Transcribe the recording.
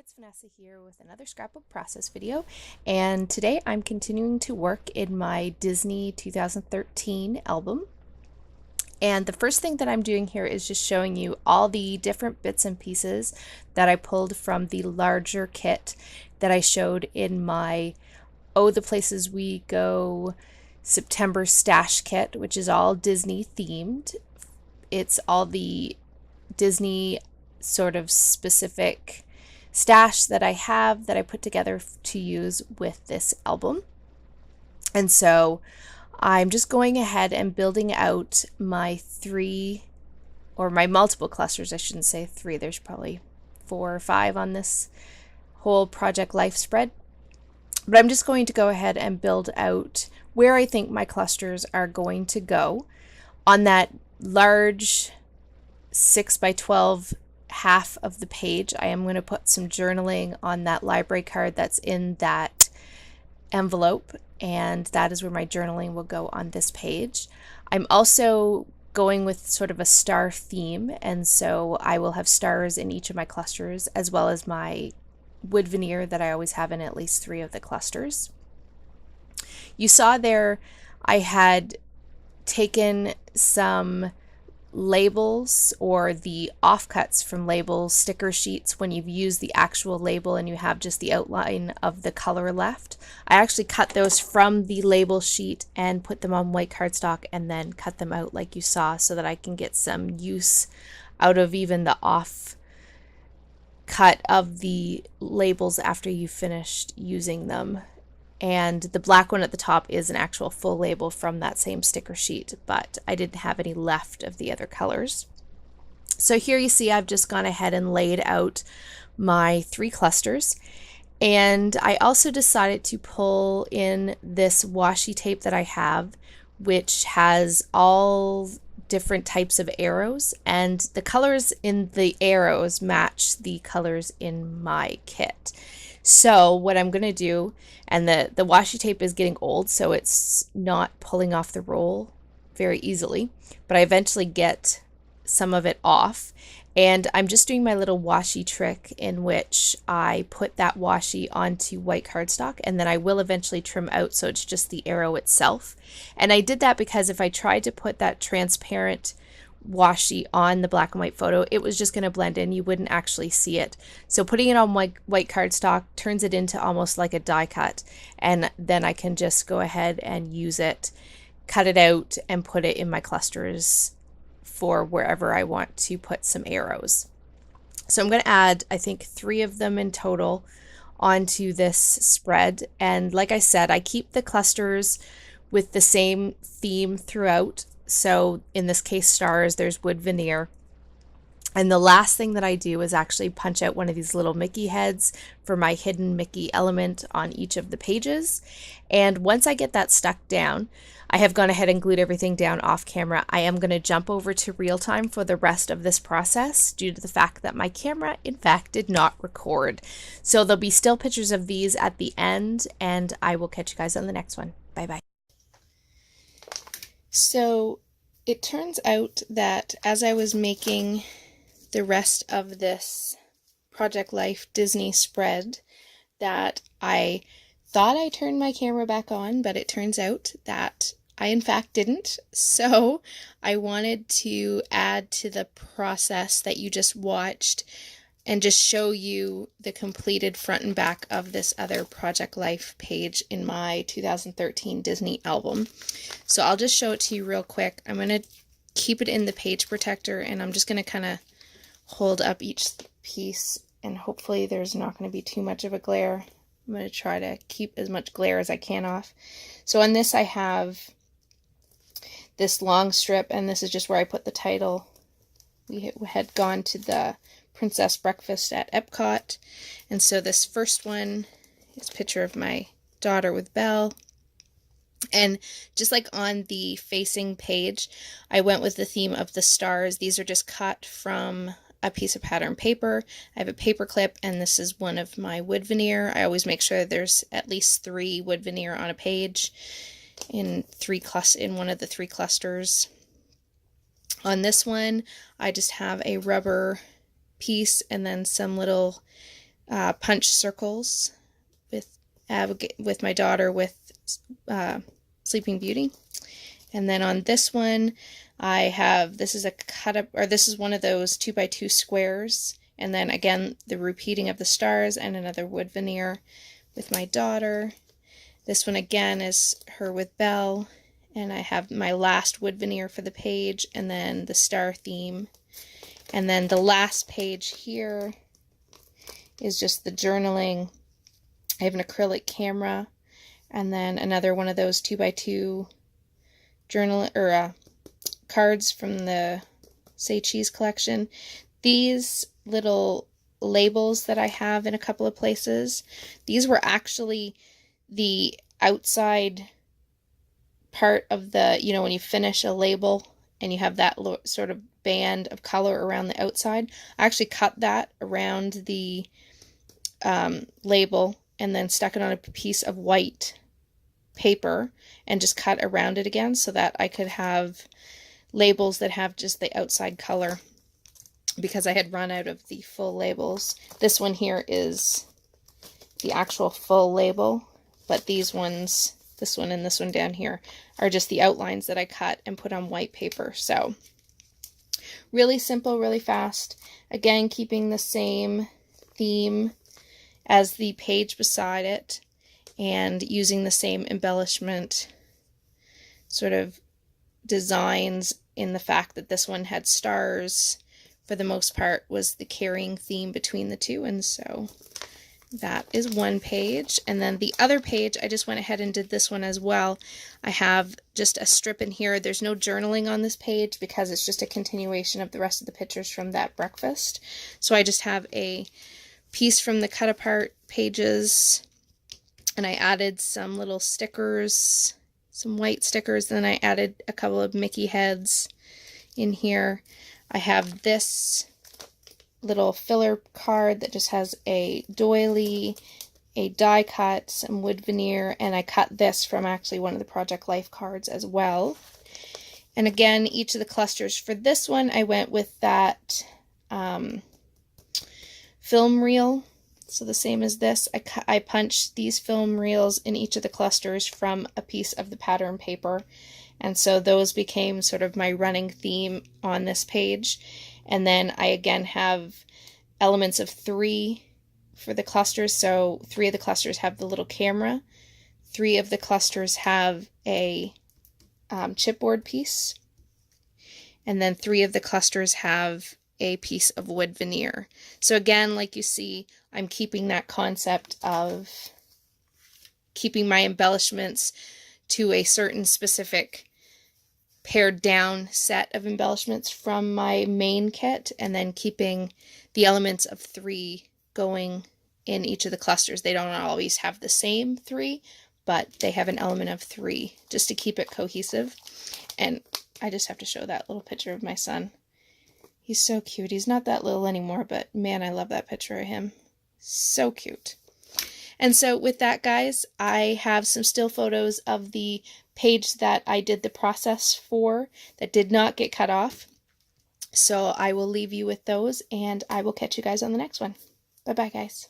it's Vanessa here with another Scrapbook Process video, and today I'm continuing to work in my Disney 2013 album. And the first thing that I'm doing here is just showing you all the different bits and pieces that I pulled from the larger kit that I showed in my Oh the Places We Go September stash kit, which is all Disney themed. It's all the Disney sort of specific stash that I have that I put together to use with this album. And so I'm just going ahead and building out my my multiple clusters. I shouldn't say three, there's probably 4 or 5 on this whole Project Life spread. But I'm just going to go ahead and build out where I think my clusters are going to go. On that large 6x12 half of the page, I am going to put some journaling on that library card that's in that envelope, and that is where my journaling will go on this page. I'm also going with sort of a star theme, and so I will have stars in each of my clusters, as well as my wood veneer that I always have in at least 3 of the clusters. You saw there I had taken some labels or the offcuts from labels, sticker sheets, when you've used the actual label and you have just the outline of the color left. I actually cut those from the label sheet and put them on white cardstock and then cut them out like you saw, so that I can get some use out of even the off cut of the labels after you've finished using them. And the black one at the top is an actual full label from that same sticker sheet, but I didn't have any left of the other colors. So here you see I've just gone ahead and laid out my 3 clusters. And I also decided to pull in this washi tape that I have, which has all different types of arrows, and the colors in the arrows match the colors in my kit. So what I'm going to do, and the washi tape is getting old, so it's not pulling off the roll very easily, but I eventually get some of it off. And I'm just doing my little washi trick in which I put that washi onto white cardstock, and then I will eventually trim out so it's just the arrow itself. And I did that because if I tried to put that transparent washi on the black and white photo, it was just going to blend in. You wouldn't actually see it. So putting it on white cardstock turns it into almost like a die cut, and then I can just go ahead and use it, cut it out, and put it in my clusters for wherever I want to put some arrows. So I'm going to add, I think, 3 of them in total onto this spread. And like I said, I keep the clusters with the same theme throughout. So in this case, stars, there's wood veneer. And the last thing that I do is actually punch out one of these little Mickey heads for my hidden Mickey element on each of the pages. And once I get that stuck down, I have gone ahead and glued everything down off camera. I am going to jump over to real time for the rest of this process due to the fact that my camera, in fact, did not record. So there'll be still pictures of these at the end, and I will catch you guys on the next one. Bye-bye. So it turns out that as I was making the rest of this Project Life Disney spread, that I thought I turned my camera back on, but it turns out that I in fact didn't. So I wanted to add to the process that you just watched and just show you the completed front and back of this other Project Life page in my 2013 Disney album. So I'll just show it to you real quick. I'm going to keep it in the page protector, and I'm just going to kind of hold up each piece, and hopefully there's not going to be too much of a glare. I'm going to try to keep as much glare as I can off. So on this I have this long strip, and this is just where I put the title. We had gone to the Princess Breakfast at Epcot, and so this first one is a picture of my daughter with Belle. And just like on the facing page, I went with the theme of the stars. These are just cut from a piece of pattern paper. I have a paper clip, and this is one of my wood veneer. I always make sure there's at least 3 wood veneer on a page in one of the 3 clusters. On this one, I just have a rubber piece and then some little punch circles with my daughter with Sleeping Beauty. And then on this one, I have, this is a cut up, or this is one of those 2x2 squares. And then again, the repeating of the stars and another wood veneer with my daughter. This one again is her with Belle. And I have my last wood veneer for the page, and then the star theme. And then the last page here is just the journaling. I have an acrylic camera, and then another one of those 2x2 journal or cards from the Say Cheese collection. These little labels that I have in a couple of places, these were actually the outside part of the, you know, when you finish a label and you have that sort of band of color around the outside. I actually cut that around the label and then stuck it on a piece of white paper and just cut around it again so that I could have labels that have just the outside color, because I had run out of the full labels. This one here is the actual full label, but these ones, this one and this one down here, are just the outlines that I cut and put on white paper. So really simple, really fast. Again, keeping the same theme as the page beside it and using the same embellishment sort of designs, in the fact that this one had stars for the most part was the carrying theme between the two. And so that is one page. And then the other page, I just went ahead and did this one as well. I have just a strip in here. There's no journaling on this page because it's just a continuation of the rest of the pictures from that breakfast. So I just have a piece from the cut apart pages, and I added some little stickers, some white stickers, then I added a couple of Mickey heads in here. I have this little filler card that just has a doily, a die cut, some wood veneer, and I cut this from actually one of the Project Life cards as well. And again, each of the clusters for this one, I went with that film reel. So the same as this, I punched these film reels in each of the clusters from a piece of the pattern paper. And so those became sort of my running theme on this page. And then I again have elements of 3 for the clusters. So 3 of the clusters have the little camera. 3 of the clusters have a chipboard piece. And then 3 of the clusters have a piece of wood veneer. So again, like you see, I'm keeping that concept of keeping my embellishments to a certain specific pared down set of embellishments from my main kit, and then keeping the elements of 3 going in each of the clusters. They don't always have the same 3, but they have an element of 3 just to keep it cohesive. And I just have to show that little picture of my son. He's so cute. He's not that little anymore, but man, I love that picture of him. So cute. And so with that, guys, I have some still photos of the page that I did the process for that did not get cut off. So I will leave you with those, and I will catch you guys on the next one. Bye-bye, guys.